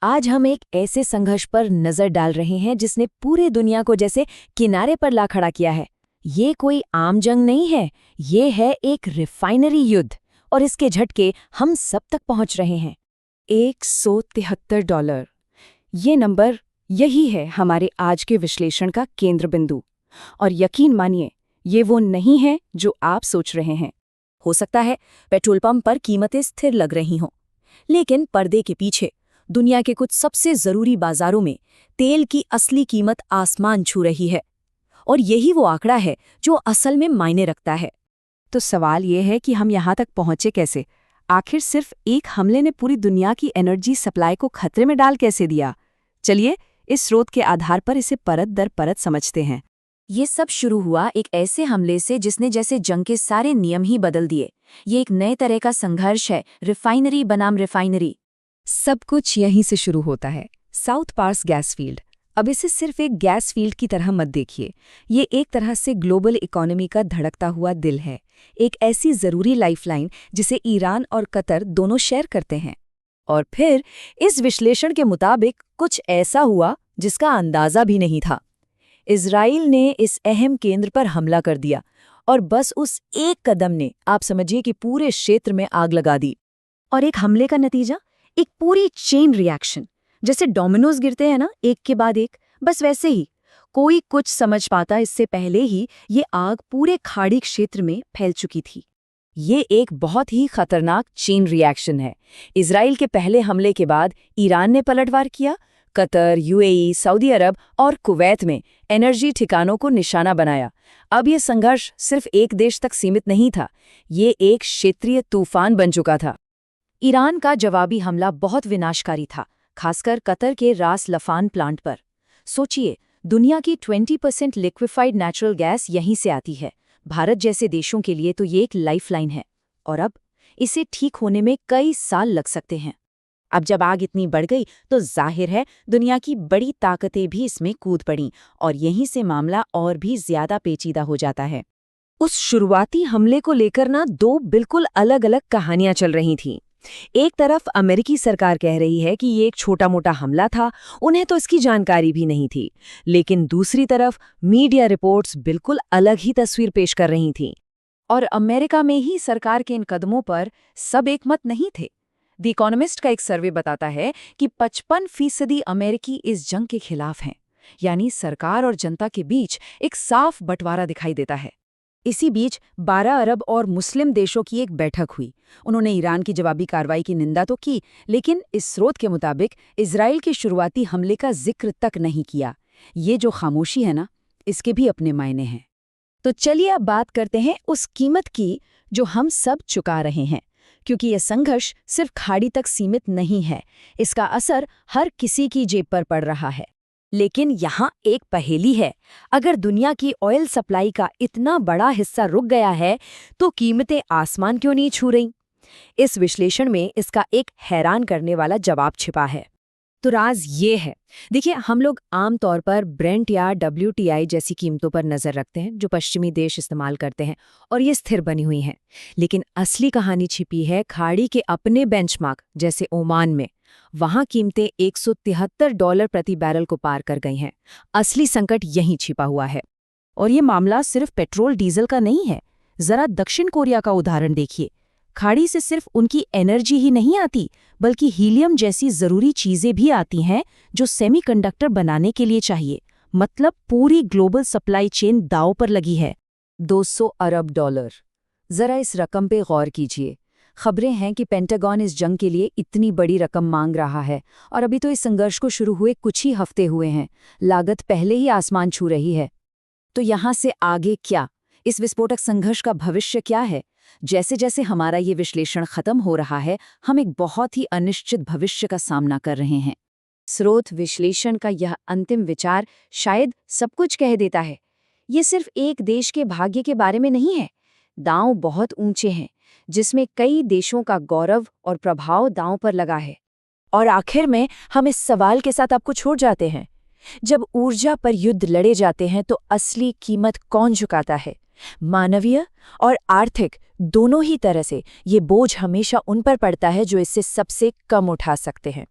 आज हम एक ऐसे संघर्ष पर नजर डाल रहे हैं जिसने पूरे दुनिया को जैसे किनारे पर ला खड़ा किया है। ये कोई आम जंग नहीं है, ये है एक रिफाइनरी युद्ध और इसके झटके हम सब तक पहुंच रहे हैं। $173। ये नंबर यही है हमारे आज के विश्लेषण का केंद्र बिंदु। और यकीन मानिए, ये वो नहीं है जो आप सोच रहे हैं। हो सकता है पेट्रोल पंप पर कीमतें स्थिर लग रही हों, लेकिन पर्दे के पीछे दुनिया के कुछ सबसे जरूरी बाजारों में तेल की असली कीमत आसमान छू रही है। और यही वो आंकड़ा है जो असल में मायने रखता है। तो सवाल ये है कि हम यहाँ तक पहुँचे कैसे? आखिर सिर्फ एक हमले ने पूरी दुनिया की एनर्जी सप्लाई को खतरे में डाल कैसे दिया? चलिए इस स्रोत के आधार पर इसे परत दर परत समझते हैं। ये सब शुरू हुआ एक ऐसे हमले से जिसने जैसे जंग के सारे नियम ही बदल दिए। ये एक नए तरह का संघर्ष है, रिफाइनरी बनाम रिफाइनरी। सब कुछ यहीं से शुरू होता है, साउथ पार्स गैस फील्ड। अब इसे सिर्फ एक गैस फील्ड की तरह मत देखिए, ये एक तरह से ग्लोबल इकोनॉमी का धड़कता हुआ दिल है, एक ऐसी ज़रूरी लाइफलाइन जिसे ईरान और कतर दोनों शेयर करते हैं। और फिर इस विश्लेषण के मुताबिक कुछ ऐसा हुआ जिसका अंदाज़ा भी नहीं था। इजराइल ने इस अहम केंद्र पर हमला कर दिया और बस उस एक कदम ने, आप समझिए कि पूरे क्षेत्र में आग लगा दी। और एक हमले का नतीजा, एक पूरी चेन रिएक्शन। जैसे डोमिनोज गिरते हैं ना, एक के बाद एक, बस वैसे ही। कोई कुछ समझ पाता इससे पहले ही ये आग पूरे खाड़ी क्षेत्र में फैल चुकी थी। ये एक बहुत ही खतरनाक चेन रिएक्शन है। इजराइल के पहले हमले के बाद ईरान ने पलटवार किया, कतर, यूएई, सऊदी अरब और कुवैत में एनर्जी ठिकानों को निशाना बनाया। अब ये संघर्ष सिर्फ एक देश तक सीमित नहीं था, ये एक क्षेत्रीय तूफान बन चुका था। ईरान का जवाबी हमला बहुत विनाशकारी था, खासकर कतर के रास लफान प्लांट पर। सोचिए, दुनिया की 20% लिक्विफाइड नेचुरल गैस यहीं से आती है। भारत जैसे देशों के लिए तो ये एक लाइफलाइन है, और अब इसे ठीक होने में कई साल लग सकते हैं। अब जब आग इतनी बढ़ गई तो जाहिर है दुनिया की बड़ी ताकतें भी इसमें कूद पड़ीं, और यहीं से मामला और भी ज्यादा पेचीदा हो जाता है। उस शुरुआती हमले को लेकर ना दो बिल्कुल अलग अलग कहानियां चल रही थीं। एक तरफ अमेरिकी सरकार कह रही है कि ये एक छोटा मोटा हमला था, उन्हें तो इसकी जानकारी भी नहीं थी। लेकिन दूसरी तरफ मीडिया रिपोर्ट्स बिल्कुल अलग ही तस्वीर पेश कर रही थीं। और अमेरिका में ही सरकार के इन कदमों पर सब एकमत नहीं थे। द इकोनॉमिस्ट का एक सर्वे बताता है कि 55% अमेरिकी इस जंग के खिलाफ हैं, यानी सरकार और जनता के बीच एक साफ बंटवारा दिखाई देता है। इसी बीच 12 अरब और मुस्लिम देशों की एक बैठक हुई। उन्होंने ईरान की जवाबी कार्रवाई की निंदा तो की, लेकिन इस स्रोत के मुताबिक इजराइल के शुरुआती हमले का जिक्र तक नहीं किया। ये जो खामोशी है ना, इसके भी अपने मायने हैं। तो चलिए अब बात करते हैं उस कीमत की जो हम सब चुका रहे हैं, क्योंकि यह संघर्ष सिर्फ खाड़ी तक सीमित नहीं है, इसका असर हर किसी की जेब पर पड़ रहा है। लेकिन यहाँ एक पहेली है, अगर दुनिया की ऑयल सप्लाई का इतना बड़ा हिस्सा रुक गया है तो कीमतें आसमान क्यों नहीं छू रहीं? इस विश्लेषण में इसका एक हैरान करने वाला जवाब छिपा है। तो राज ये है, देखिए, हम लोग आमतौर पर ब्रेंट या WTI जैसी कीमतों पर नज़र रखते हैं जो पश्चिमी देश इस्तेमाल करते हैं, और ये स्थिर बनी हुई हैं। लेकिन असली कहानी छिपी है खाड़ी के अपने बेंचमार्क जैसे ओमान में। वहाँ कीमतें $173 प्रति बैरल को पार कर गई हैं। असली संकट यहीं छिपा हुआ है। और ये मामला सिर्फ पेट्रोल डीजल का नहीं है। जरा दक्षिण कोरिया का उदाहरण देखिए। खाड़ी से सिर्फ उनकी एनर्जी ही नहीं आती, बल्कि हीलियम जैसी जरूरी चीजें भी आती हैं जो सेमीकंडक्टर बनाने के लिए चाहिए। मतलब पूरी ग्लोबल सप्लाई चेन दांव पर लगी है। $200 अरब। जरा इस रकम पे गौर कीजिए। खबरें हैं कि पेंटागन इस जंग के लिए इतनी बड़ी रकम मांग रहा है, और अभी तो इस संघर्ष को शुरू हुए कुछ ही हफ्ते हुए हैं। लागत पहले ही आसमान छू रही है। तो यहाँ से आगे क्या? इस विस्फोटक संघर्ष का भविष्य क्या है? जैसे जैसे हमारा ये विश्लेषण खत्म हो रहा है, हम एक बहुत ही अनिश्चित भविष्य का सामना कर रहे हैं। स्रोत विश्लेषण का यह अंतिम विचार शायद सब कुछ कह देता है। ये सिर्फ एक देश के भाग्य के बारे में नहीं है। दांव बहुत ऊंचे हैं, जिसमें कई देशों का गौरव और प्रभाव दांव पर लगा है। और आखिर में हम इस सवाल के साथ आपको छोड़ जाते हैं, जब ऊर्जा पर युद्ध लड़े जाते हैं तो असली कीमत कौन चुकाता है? मानवीय और आर्थिक दोनों ही तरह से ये बोझ हमेशा उन पर पड़ता है जो इससे सबसे कम उठा सकते हैं।